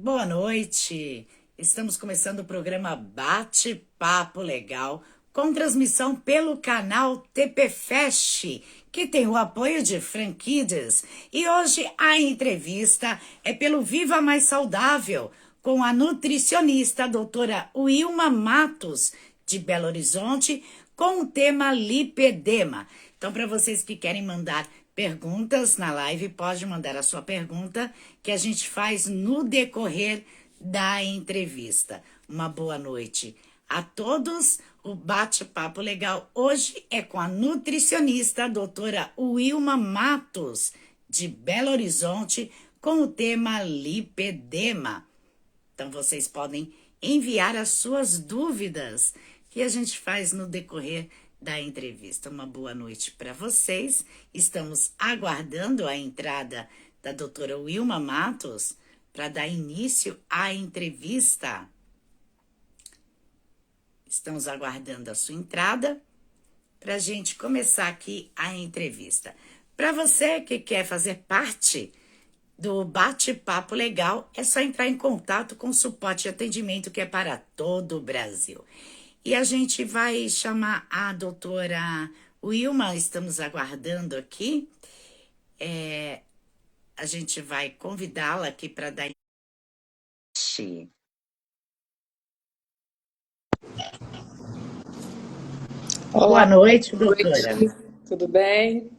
Boa noite! Estamos começando o programa Bate-Papo Legal, com transmissão pelo canal TP Fest, que tem o apoio de Franquides. E hoje a entrevista é pelo Viva Mais Saudável, com a nutricionista a doutora Wilma Matos, de Belo Horizonte, com o tema lipedema. Então, para vocês que querem mandar perguntas na live, pode mandar a sua pergunta que a gente faz no decorrer da entrevista. Uma boa noite a todos. O bate-papo legal hoje é com a nutricionista a doutora Wilma Matos, de Belo Horizonte, com o tema lipedema. Então, vocês podem enviar as suas dúvidas que a gente faz no decorrer da entrevista. Uma boa noite para vocês. Estamos aguardando a entrada da doutora Wilma Matos para dar início à entrevista. Estamos aguardando a sua entrada para a gente começar aqui a entrevista. Para você que quer fazer parte do bate-papo legal, é só entrar em contato com o suporte de atendimento que é para todo o Brasil. E a gente vai chamar a doutora Wilma, estamos aguardando aqui. A gente vai convidá-la aqui para dar início. Boa Olá, noite, boa noite, doutora. tudo bem?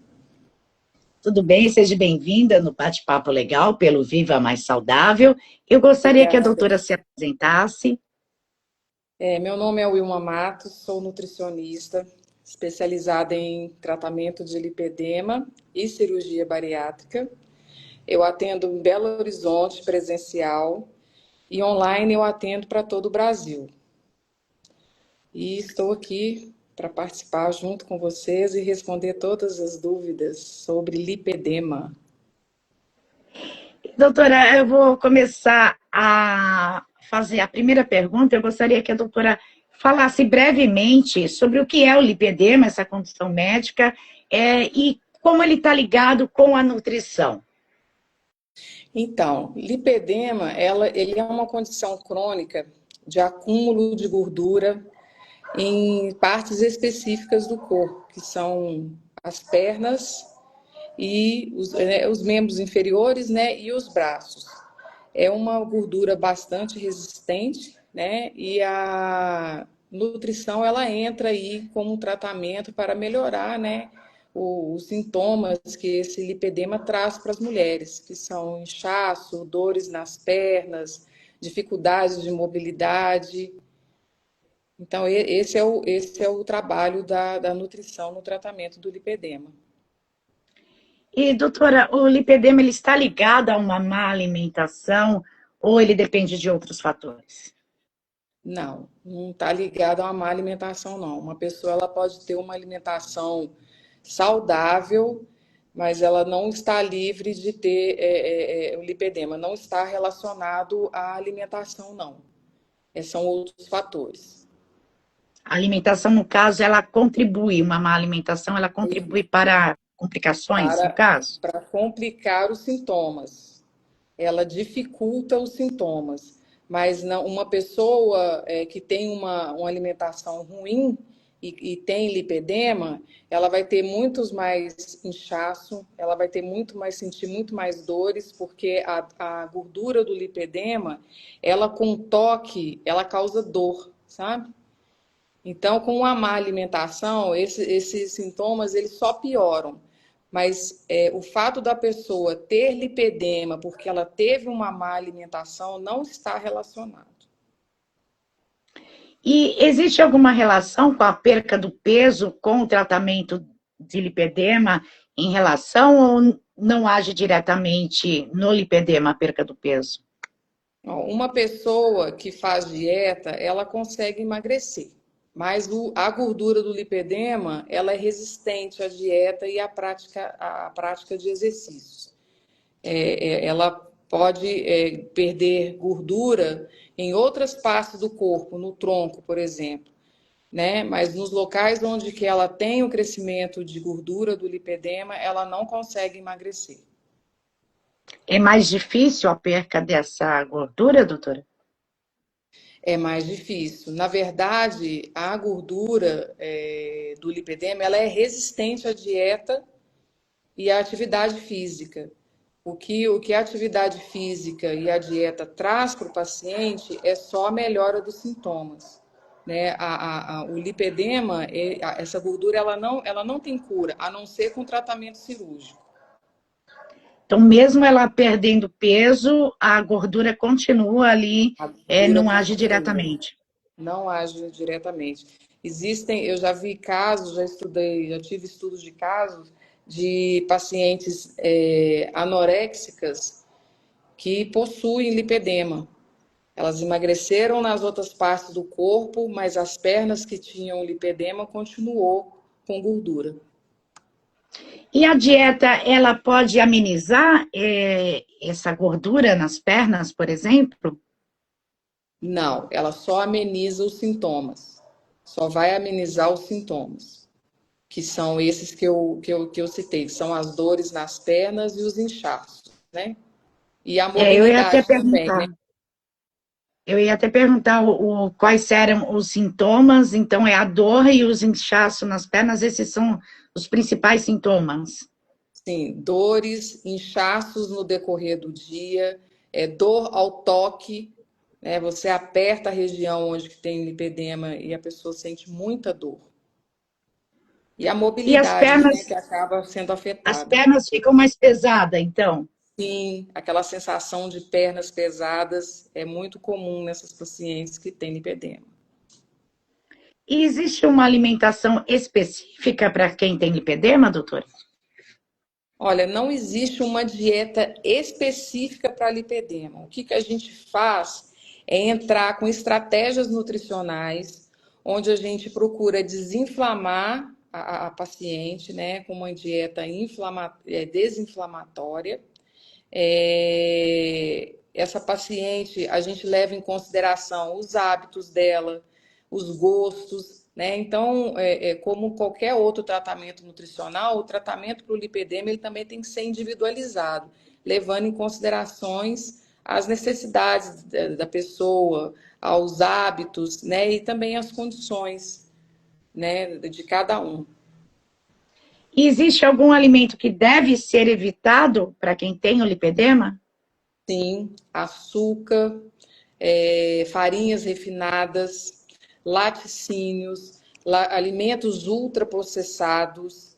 Tudo bem? Seja bem-vinda no bate-papo legal pelo Viva Mais Saudável. Eu gostaria que a Obrigada. doutora se apresentasse. Meu nome é Wilma Matos, sou nutricionista, especializada em tratamento de lipedema e cirurgia bariátrica. Eu atendo em Belo Horizonte presencial e online eu atendo para todo o Brasil. E estou aqui para participar junto com vocês e responder todas as dúvidas sobre lipedema. Doutora, eu vou começar a fazer a primeira pergunta. Eu gostaria que a doutora falasse brevemente sobre o que é o lipedema, essa condição médica, e como ele está ligado com a nutrição. Então, lipedema, ele é uma condição crônica de acúmulo de gordura em partes específicas do corpo, que são as pernas e os membros inferiores, né, e os braços. É uma gordura bastante resistente, né, e a nutrição ela entra aí como um tratamento para melhorar, né, os sintomas que esse lipedema traz para as mulheres, que são inchaço, dores nas pernas, dificuldades de mobilidade. Então, esse é o trabalho da nutrição no tratamento do lipedema. E, doutora, o lipedema ele está ligado a uma má alimentação ou ele depende de outros fatores? Não está ligado a uma má alimentação, não. Uma pessoa ela pode ter uma alimentação saudável, mas ela não está livre de ter o lipedema. Não está relacionado à alimentação, não. São outros fatores. A alimentação, no caso, ela contribui, uma má alimentação, ela contribui para complicações, no Para, caso? para complicar os sintomas. Ela dificulta os sintomas. Mas não, uma pessoa que tem uma alimentação ruim e tem lipedema, ela vai ter muitos mais inchaço, ela vai ter sentir muito mais dores, porque a gordura do lipedema, ela com toque, ela causa dor, sabe? Então, com a má alimentação, esses sintomas eles só pioram. Mas o fato da pessoa ter lipedema porque ela teve uma má alimentação não está relacionado. E existe alguma relação com a perca do peso com o tratamento de lipedema em relação ou não age diretamente no lipedema a perca do peso? Uma pessoa que faz dieta, ela consegue emagrecer. Mas a gordura do lipedema, ela é resistente à dieta e à prática de exercícios. Ela pode perder gordura em outras partes do corpo, no tronco, por exemplo, né? Mas nos locais onde que ela tem o crescimento de gordura do lipedema, ela não consegue emagrecer. É mais difícil a perca dessa gordura, doutora? É mais difícil. Na verdade, a gordura do lipedema, ela é resistente à dieta e à atividade física. O que a atividade física e a dieta traz para o paciente é só a melhora dos sintomas. Né? O lipedema, essa gordura, ela não tem cura, a não ser com tratamento cirúrgico. Então, mesmo ela perdendo peso, a gordura continua ali, A gordura não age continua, diretamente. não age diretamente. Eu já vi casos, já estudei, já tive estudos de casos de pacientes anoréxicas que possuem lipedema. Elas emagreceram nas outras partes do corpo, mas as pernas que tinham lipedema continuou com gordura. E a dieta, ela pode amenizar essa gordura nas pernas, por exemplo? Não, ela só ameniza os sintomas. Só vai amenizar os sintomas, que são esses que eu citei, que são as dores nas pernas e os inchaços, né? E a Eu ia até mobilidade também, perguntar. né? Eu ia até perguntar quais eram os sintomas. Então, é a dor e os inchaços nas pernas, esses são os principais sintomas. Sim, dores, inchaços no decorrer do dia, dor ao toque, né? Você aperta a região onde que tem lipedema e a pessoa sente muita dor. E a E as mobilidade, né, que pernas, acaba sendo as afetada. pernas ficam mais pesadas, então. Sim, aquela sensação de pernas pesadas é muito comum nessas pacientes que têm lipedema. E existe uma alimentação específica para quem tem lipedema, doutora? Olha, não existe uma dieta específica para lipedema. O que a gente faz é entrar com estratégias nutricionais, onde a gente procura desinflamar a paciente, né, com uma dieta desinflamatória. Essa paciente, a gente leva em consideração os hábitos dela, os gostos, né? Então, como qualquer outro tratamento nutricional, o tratamento para o lipedema ele também tem que ser individualizado, levando em considerações as necessidades da pessoa, aos hábitos, né? E também as condições, né, de cada um. E existe algum alimento que deve ser evitado para quem tem o lipedema? Sim, açúcar, farinhas refinadas, laticínios, alimentos ultraprocessados,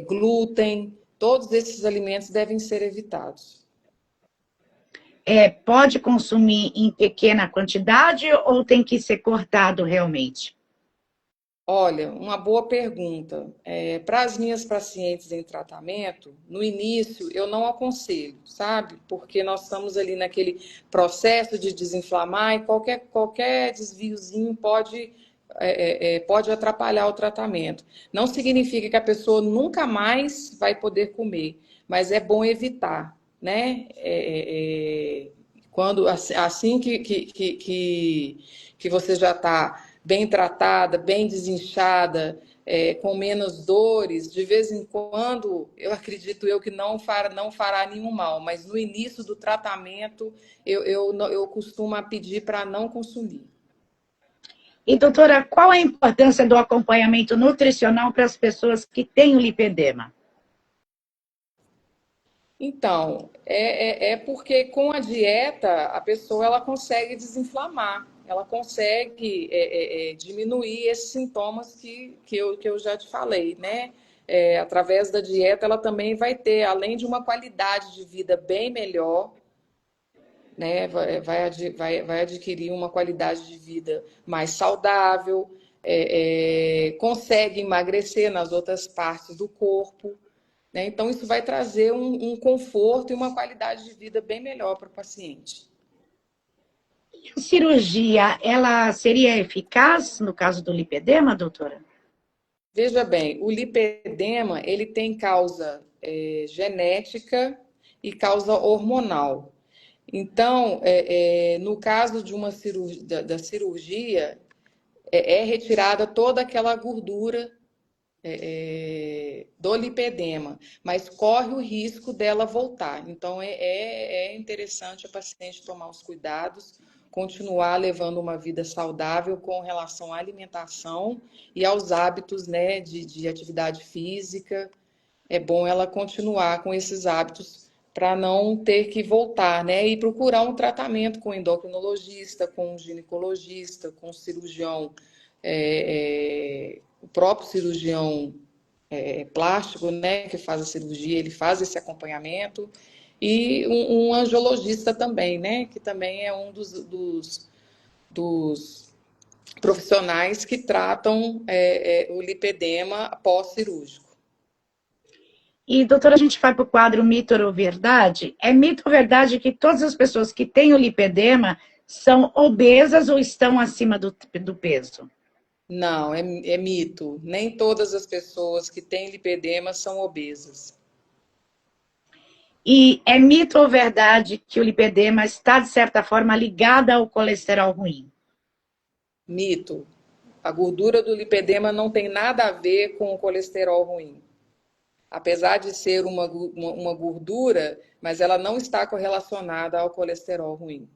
glúten, todos esses alimentos devem ser evitados. Pode consumir em pequena quantidade ou tem que ser cortado realmente? Olha, uma boa pergunta. Para as minhas pacientes em tratamento, no início eu não aconselho, sabe? Porque nós estamos ali naquele processo de desinflamar e qualquer desviozinho pode atrapalhar o tratamento. Não significa que a pessoa nunca mais vai poder comer, mas é bom evitar, né? Quando assim que você já está bem tratada, bem desinchada, com menos dores, de vez em quando, eu acredito que não fará nenhum mal, mas no início do tratamento, eu costumo pedir para não consumir. E, doutora, qual a importância do acompanhamento nutricional para as pessoas que têm o lipedema? Então, é porque com a dieta a pessoa ela consegue desinflamar, ela consegue diminuir esses sintomas que eu já te falei, né? Através da dieta ela também vai ter, além de uma qualidade de vida bem melhor, né? Vai adquirir uma qualidade de vida mais saudável, consegue emagrecer nas outras partes do corpo, né? Então, isso vai trazer um conforto e uma qualidade de vida bem melhor para o paciente. A cirurgia, ela seria eficaz no caso do lipedema, doutora? Veja bem, o lipedema ele tem causa genética e causa hormonal. Então, no caso de uma cirurgia, da cirurgia, é retirada toda aquela gordura do lipedema, mas corre o risco dela voltar. Então, é interessante a paciente tomar os cuidados, continuar levando uma vida saudável com relação à alimentação e aos hábitos, né, de atividade física. É bom ela continuar com esses hábitos para não ter que voltar, né, e procurar um tratamento com endocrinologista, com ginecologista, com cirurgião, o próprio cirurgião plástico, né, que faz a cirurgia, ele faz esse acompanhamento, e um angiologista também, né, que também é um dos profissionais que tratam o lipedema pós-cirúrgico. E, doutora, a gente vai para o quadro mito ou verdade. É mito ou verdade que todas as pessoas que têm o lipedema são obesas ou estão acima do peso? Não, é mito. Nem todas as pessoas que têm lipedema são obesas. E é mito ou verdade que o lipedema está, de certa forma, ligado ao colesterol ruim? Mito. A gordura do lipedema não tem nada a ver com o colesterol ruim. Apesar de ser uma gordura, mas ela não está correlacionada ao colesterol ruim.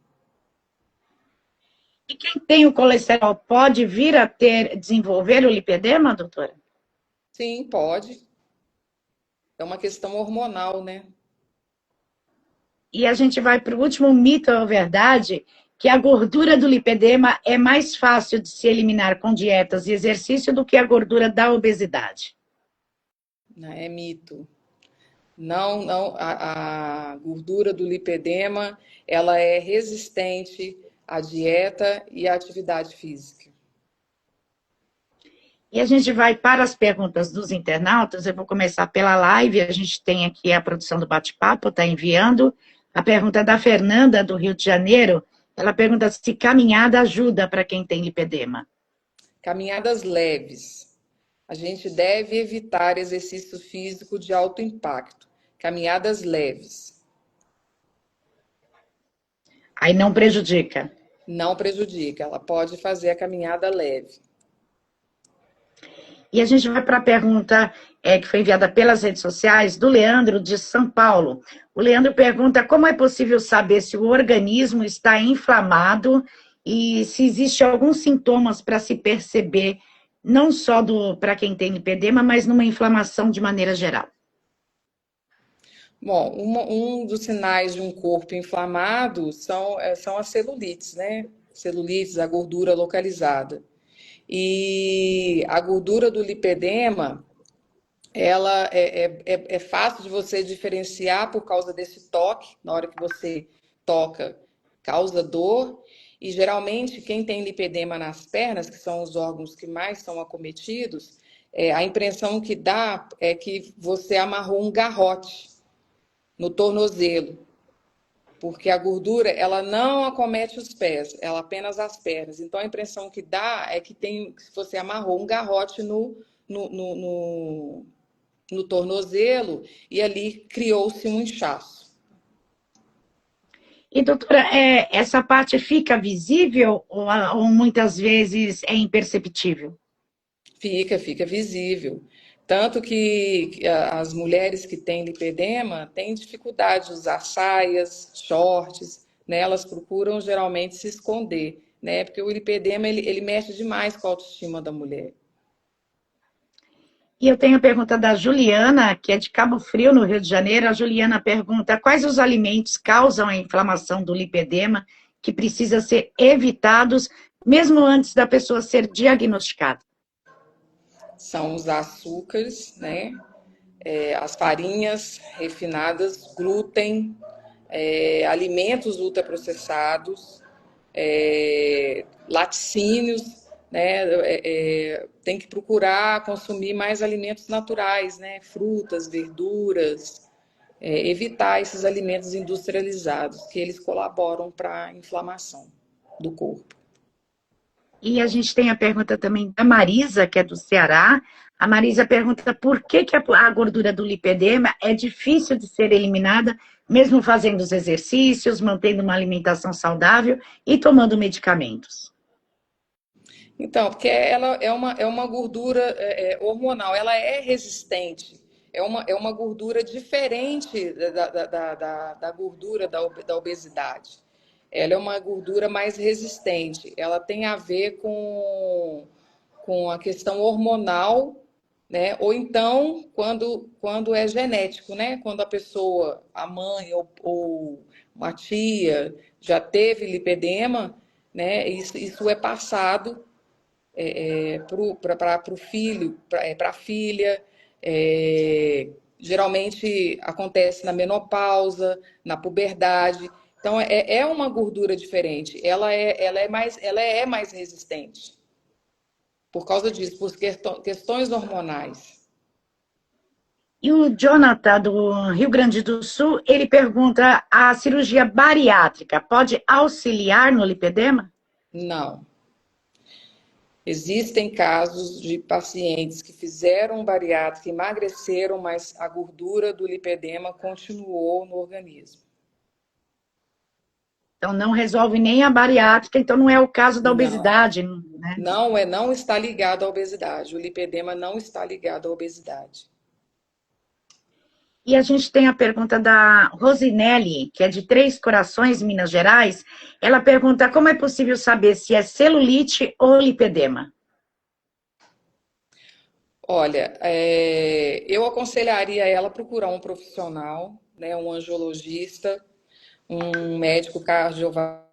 E quem tem o colesterol pode vir a desenvolver o lipedema, doutora? Sim, pode. É uma questão hormonal, né? E a gente vai para o último mito ou verdade, que a gordura do lipedema é mais fácil de se eliminar com dietas e exercício do que a gordura da obesidade. É mito. Não, a gordura do lipedema, ela é resistente à dieta e à atividade física. E a gente vai para as perguntas dos internautas. Eu vou começar pela live. A gente tem aqui a produção do bate-papo, está enviando. A pergunta da Fernanda, do Rio de Janeiro. Ela pergunta se caminhada ajuda para quem tem lipedema. Caminhadas leves. A gente deve evitar exercício físico de alto impacto. Caminhadas leves. Aí não prejudica. Não prejudica. Ela pode fazer a caminhada leve. E a gente vai para a pergunta que foi enviada pelas redes sociais, do Leandro, de São Paulo. O Leandro pergunta como é possível saber se o organismo está inflamado e se existe alguns sintomas para se perceber, não só para quem tem lipedema, mas numa inflamação de maneira geral. Bom, um dos sinais de um corpo inflamado são as celulites, né? Celulites, a gordura localizada. E a gordura do lipedema, ela é fácil de você diferenciar por causa desse toque. Na hora que você toca, causa dor. E geralmente quem tem lipedema nas pernas, que são os órgãos que mais são acometidos, a impressão que dá é que você amarrou um garrote no tornozelo, porque a gordura ela não acomete os pés, ela apenas as pernas. Então a impressão que dá é que você amarrou um garrote no tornozelo e ali criou-se um inchaço. E, doutora, essa parte fica visível ou muitas vezes é imperceptível? Fica visível. Tanto que as mulheres que têm lipedema têm dificuldade de usar saias, shorts, né? Elas procuram geralmente se esconder, né? Porque o lipedema ele mexe demais com a autoestima da mulher. E eu tenho a pergunta da Juliana, que é de Cabo Frio, no Rio de Janeiro. A Juliana pergunta quais os alimentos causam a inflamação do lipedema que precisa ser evitados mesmo antes da pessoa ser diagnosticada. São os açúcares, né? As farinhas refinadas, glúten, alimentos ultraprocessados, laticínios, né? Tem que procurar consumir mais alimentos naturais, né? Frutas, verduras, evitar esses alimentos industrializados, que eles colaboram para a inflamação do corpo. E a gente tem a pergunta também da Marisa, que é do Ceará. A Marisa pergunta por que a gordura do lipedema é difícil de ser eliminada, mesmo fazendo os exercícios, mantendo uma alimentação saudável e tomando medicamentos. Então, porque ela é uma gordura hormonal, ela é resistente. É uma gordura diferente da gordura da obesidade. Ela é uma gordura mais resistente. Ela tem a ver com a questão hormonal, né? Ou então, quando é genético, né? Quando a pessoa, a mãe ou uma tia já teve lipedema, né? Isso é passado para o filho, para a filha. É, geralmente acontece na menopausa, na puberdade. Então, é uma gordura diferente. Ela é mais resistente por causa disso, por questões hormonais. E o Jonathan, do Rio Grande do Sul, ele pergunta: a cirurgia bariátrica pode auxiliar no lipedema? Não. Existem casos de pacientes que fizeram bariátrica, emagreceram, mas a gordura do lipedema continuou no organismo. Então, não resolve nem a bariátrica, então não é o caso da Não, obesidade, né? não está ligado à obesidade. O lipedema não está ligado à obesidade. E a gente tem a pergunta da Rosinelli, que é de Três Corações, Minas Gerais. Ela pergunta como é possível saber se é celulite ou lipedema. Olha, eu aconselharia ela procurar um profissional, né, um angiologista, um médico cardiovascular,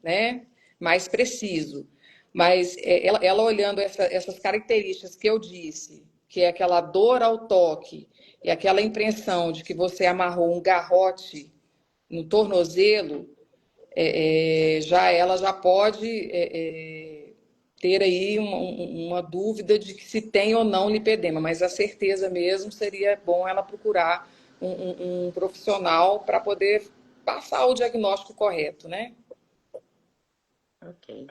né, mais preciso. Mas ela olhando essas características que eu disse, que é aquela dor ao toque e aquela impressão de que você amarrou um garrote no tornozelo, ela já pode ter aí uma dúvida de que se tem ou não lipedema, mas a certeza mesmo seria bom ela procurar um profissional para poder passar o diagnóstico correto, né? Ok.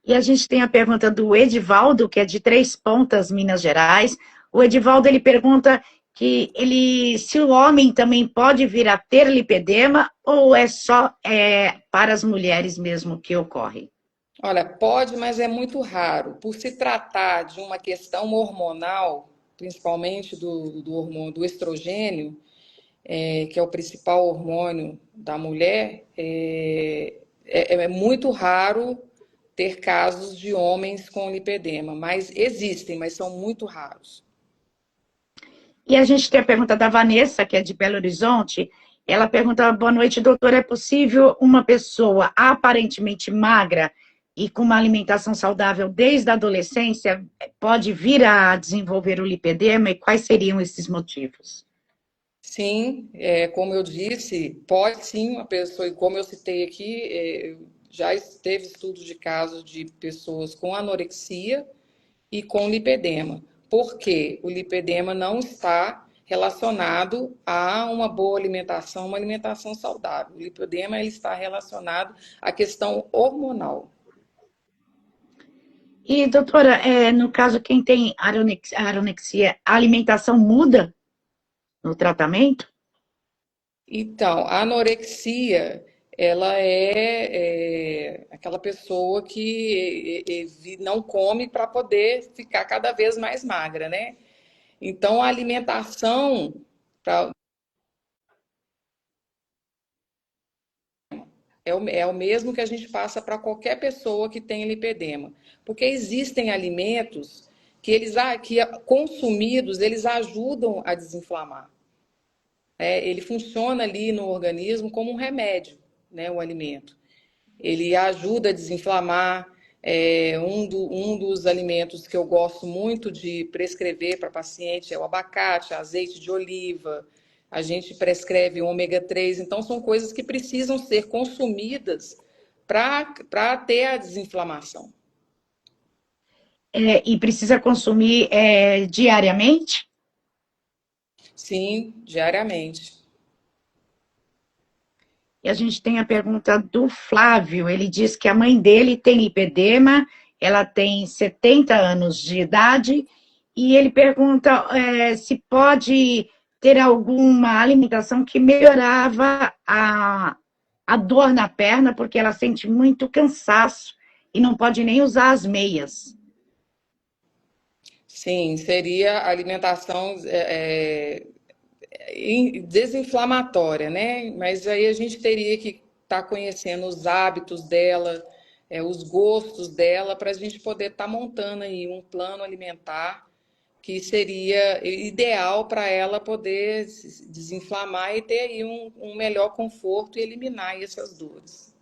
E a gente tem a pergunta do Edivaldo, que é de Três Pontas, Minas Gerais. O Edivaldo, ele pergunta se o homem também pode vir a ter lipedema ou é só para as mulheres mesmo que ocorre? Olha, pode, mas é muito raro. Por se tratar de uma questão hormonal, principalmente do hormônio do estrogênio, que é o principal hormônio da mulher, é muito raro ter casos de homens com lipedema, mas existem, mas são muito raros. E a gente tem a pergunta da Vanessa, que é de Belo Horizonte. Ela pergunta: boa noite, doutora. É possível uma pessoa aparentemente magra e com uma alimentação saudável desde a adolescência pode vir a desenvolver o lipedema? E quais seriam esses motivos? Sim, como eu disse, pode sim uma pessoa, e como eu citei aqui, já teve estudos de casos de pessoas com anorexia e com lipedema. Porque o lipedema não está relacionado a uma boa alimentação, uma alimentação saudável. O lipedema ele está relacionado à questão hormonal. E, doutora, no caso, quem tem anorexia, a alimentação muda no tratamento? Então, a anorexia, ela é aquela pessoa que não come para poder ficar cada vez mais magra, né? Então, a alimentação é o mesmo que a gente passa para qualquer pessoa que tem lipedema, porque existem alimentos que que consumidos, eles ajudam a desinflamar. Ele funciona ali no organismo como um remédio, né, o alimento. Ele ajuda a desinflamar. Um dos alimentos que eu gosto muito de prescrever para paciente é o abacate, azeite de oliva. A gente prescreve o ômega 3. Então, são coisas que precisam ser consumidas para ter a desinflamação. E precisa consumir diariamente? Sim, diariamente. E a gente tem a pergunta do Flávio. Ele diz que a mãe dele tem lipedema, ela tem 70 anos de idade, e ele pergunta se pode ter alguma alimentação que melhorava a dor na perna, porque ela sente muito cansaço e não pode nem usar as meias. Sim, seria alimentação desinflamatória, né? Mas aí a gente teria que estar conhecendo os hábitos dela, os gostos dela, para a gente poder estar montando aí um plano alimentar que seria ideal para ela poder se desinflamar e ter aí um melhor conforto e eliminar aí essas dores.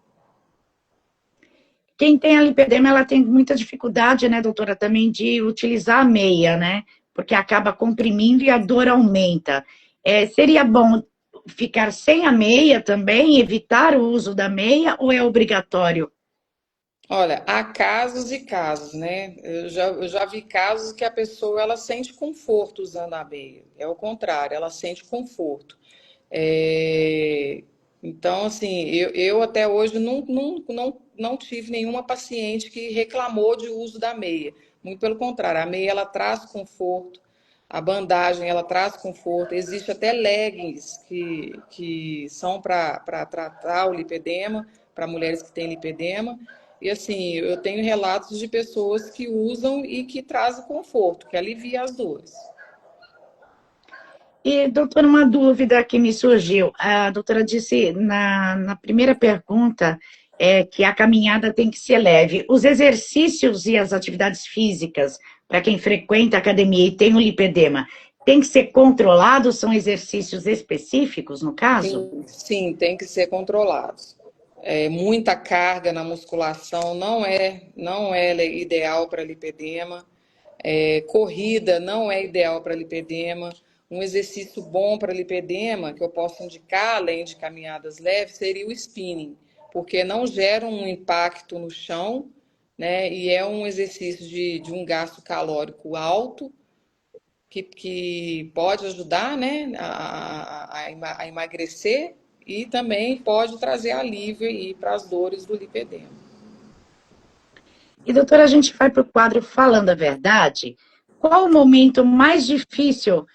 Quem tem a lipedema, ela tem muita dificuldade, né, doutora, também de utilizar a meia, né? Porque acaba comprimindo e a dor aumenta. Seria bom ficar sem a meia também, evitar o uso da meia, ou é obrigatório? Olha, há casos e casos, né? Eu já vi casos que a pessoa ela sente conforto usando a meia. É o contrário, ela sente conforto. É, Então, assim, eu até hoje não tive nenhuma paciente que reclamou de uso da meia. Muito pelo contrário, a meia ela traz conforto, a bandagem ela traz conforto. Existe até leggings que são para tratar o lipedema, para mulheres que têm lipedema. E assim, eu tenho relatos de pessoas que usam e que trazem conforto, que alivia as dores. E, doutora, uma dúvida que me surgiu. A doutora disse na primeira pergunta que a caminhada tem que ser leve. Os exercícios e as atividades físicas, para quem frequenta a academia e tem o lipedema, tem que ser controlados? São exercícios específicos, no caso? Sim, sim, tem que ser controlados. Muita carga na musculação não é ideal para lipedema. Corrida não é ideal para lipedema. Um exercício bom para lipedema que eu posso indicar, além de caminhadas leves, seria o spinning, porque não gera um impacto no chão, né? E é um exercício de um gasto calórico alto que pode ajudar, né, a emagrecer e também pode trazer alívio aí para as dores do lipedema. E, doutora, a gente vai para o quadro Falando a Verdade. Qual o momento mais difícil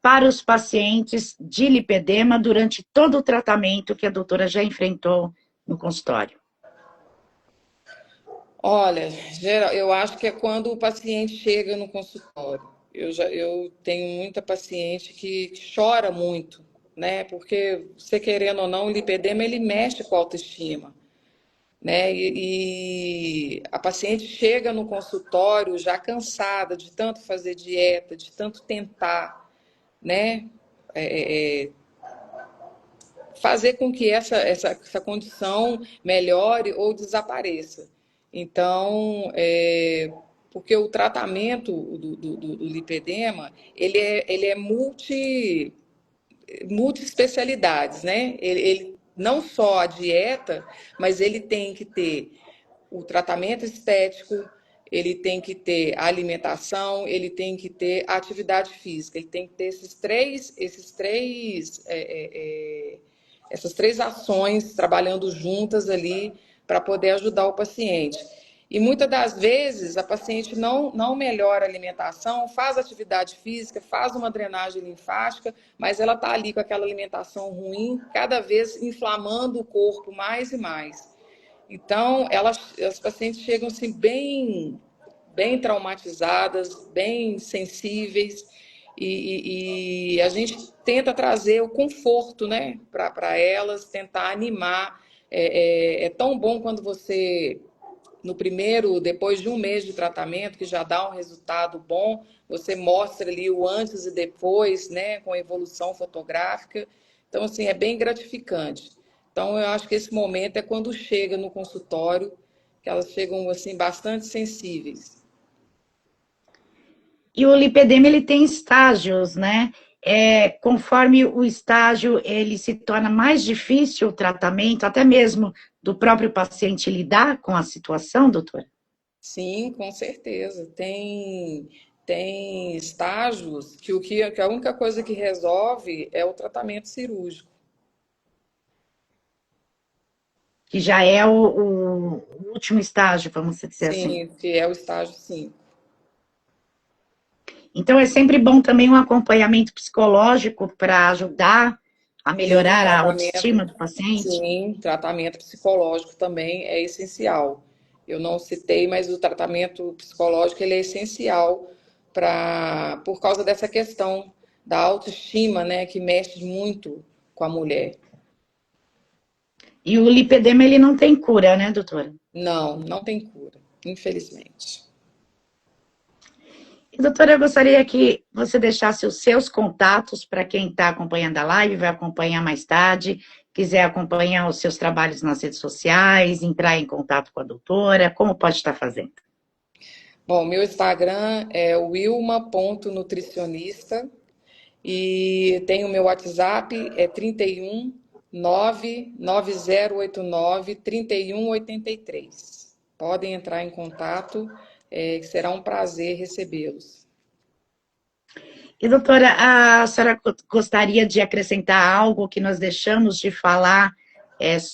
para os pacientes de lipedema durante todo o tratamento que a doutora já enfrentou no consultório? Olha, geral, eu acho que é quando o paciente chega no consultório. Eu tenho muita paciente que chora muito, né? Porque você querendo ou não, o lipedema ele mexe com a autoestima, né? E a paciente chega no consultório já cansada de tanto fazer dieta, de tanto tentar, né? Fazer com que essa condição melhore ou desapareça. Então, porque o tratamento do lipedema, ele é multi-especialidades, né? Ele não só a dieta, mas ele tem que ter o tratamento estético, ele tem que ter a alimentação, ele tem que ter a atividade física, ele tem que ter essas três ações trabalhando juntas ali para poder ajudar o paciente. E muitas das vezes a paciente não melhora a alimentação, faz atividade física, faz uma drenagem linfática, mas ela está ali com aquela alimentação ruim, cada vez inflamando o corpo mais e mais. Então, as pacientes chegam assim bem traumatizadas, bem sensíveis, e a gente tenta trazer o conforto, né, para elas, tentar animar. É tão bom quando você, no primeiro, depois de um mês de tratamento, que já dá um resultado bom, você mostra ali o antes e depois, né, com evolução fotográfica. Então, assim, é bem gratificante. Então, eu acho que esse momento é quando chega no consultório, que elas chegam, assim, bastante sensíveis. E o lipedema, ele tem estágios, né? Conforme o estágio, ele se torna mais difícil o tratamento, até mesmo do próprio paciente lidar com a situação, doutora? Sim, com certeza. Tem estágios que a única coisa que resolve é o tratamento cirúrgico. Que já é o último estágio, vamos dizer assim. Sim, que é o estágio 5. Então, é sempre bom também um acompanhamento psicológico para ajudar A E o melhorar a tratamento, autoestima do paciente? sim, tratamento psicológico também é essencial. Eu não citei, mas o tratamento psicológico ele é essencial por causa dessa questão da autoestima, né, que mexe muito com a mulher. E o lipedema, ele não tem cura, né, doutora? Não, não tem cura, infelizmente. E, doutora, eu gostaria que você deixasse os seus contatos para quem está acompanhando a live, vai acompanhar mais tarde, quiser acompanhar os seus trabalhos nas redes sociais, entrar em contato com a doutora, como pode estar fazendo? Bom, meu Instagram é wilma.nutricionista e tem o meu WhatsApp, é 31 99089 3183. Podem entrar em contato, que será um prazer recebê-los. E, doutora, a senhora gostaria de acrescentar algo que nós deixamos de falar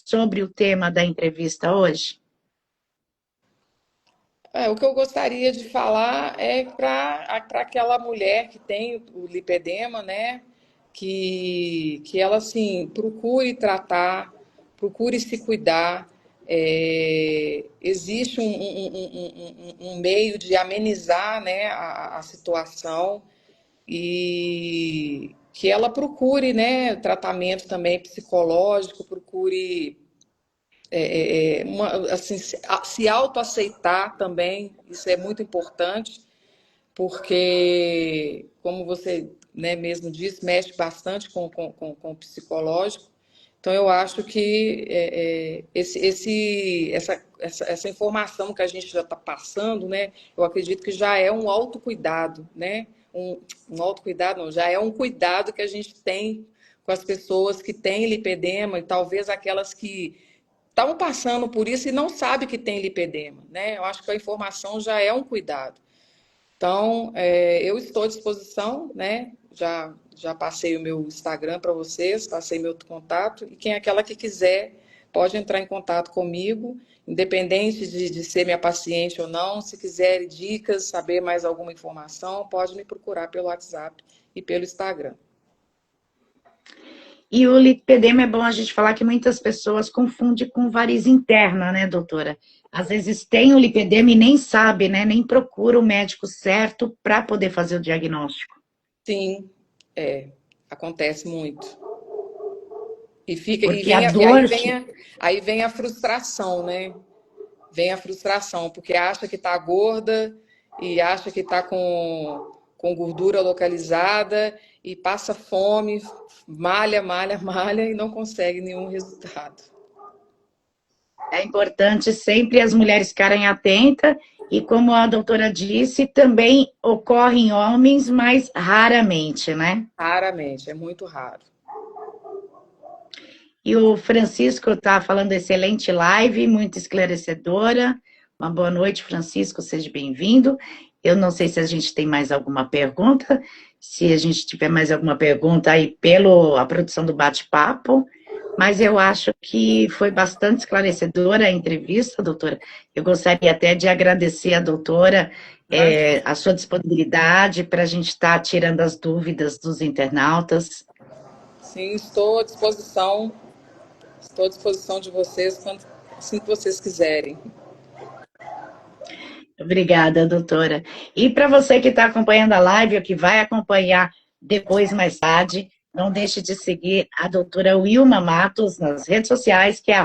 sobre o tema da entrevista hoje? O que eu gostaria de falar é para aquela mulher que tem o lipedema, né? Que ela, assim, procure tratar, procure se cuidar. Existe um meio de amenizar, né, a situação e que ela procure, né, tratamento também psicológico, procure assim, se autoaceitar também, isso é muito importante, porque, como você, né, mesmo disse, mexe bastante com o psicológico. Então, eu acho que essa informação que a gente já está passando, né, eu acredito que já é um autocuidado, né? Um autocuidado, não, já é um cuidado que a gente tem com as pessoas que têm lipedema e talvez aquelas que estão passando por isso e não sabem que tem lipedema, né? Eu acho que a informação já é um cuidado. Então, eu estou à disposição, né? Já passei o meu Instagram para vocês, passei meu contato, e quem é aquela que quiser pode entrar em contato comigo, independente de ser minha paciente ou não. Se quiser dicas, saber mais alguma informação, pode me procurar pelo WhatsApp e pelo Instagram. E o lipedema é bom a gente falar que muitas pessoas confundem com variz interna, né, doutora? Às vezes tem o lipedema e nem sabe, né? Nem procura o médico certo para poder fazer o diagnóstico. Sim, acontece muito. Porque a dor que Aí vem a frustração, né? Vem a frustração, porque acha que está gorda e acha que está com gordura localizada e passa fome, malha, malha, malha e não consegue nenhum resultado. é importante sempre as mulheres ficarem atentas e, como a doutora disse, também ocorre em homens, mas raramente, né? Raramente, é muito raro. E o Francisco está falando excelente live, muito esclarecedora. Uma boa noite, Francisco, seja bem-vindo. Eu não sei se a gente tem mais alguma pergunta. Se a gente tiver mais alguma pergunta aí pela produção do bate-papo, mas eu acho que foi bastante esclarecedora a entrevista, doutora. Eu gostaria até de agradecer à doutora a sua disponibilidade para a gente estar tirando as dúvidas dos internautas. Sim, estou à disposição. Estou à disposição de vocês assim que vocês quiserem. Obrigada, doutora. E para você que está acompanhando a live ou que vai acompanhar depois, mais tarde, não deixe de seguir a doutora Wilma Matos nas redes sociais, que é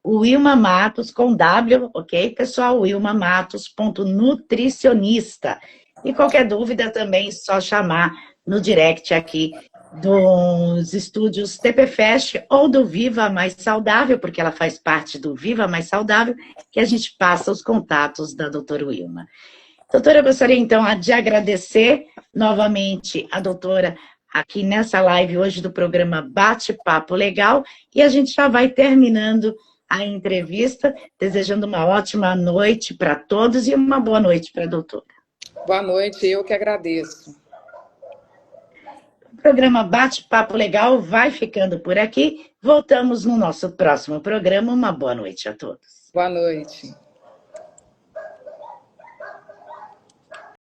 @Wilma Matos com W, ok, pessoal? wilmamatos.nutricionista. E qualquer dúvida também, só chamar no direct aqui dos estúdios TP Fest ou do Viva Mais Saudável, porque ela faz parte do Viva Mais Saudável, que a gente passa os contatos da doutora Wilma. Doutora, eu gostaria então de agradecer novamente a doutora aqui nessa live hoje do programa Bate-Papo Legal, e a gente já vai terminando a entrevista, desejando uma ótima noite para todos e uma boa noite para a doutora. Boa noite, eu que agradeço. O programa Bate-Papo Legal vai ficando por aqui. Voltamos no nosso próximo programa. Uma boa noite a todos. Boa noite.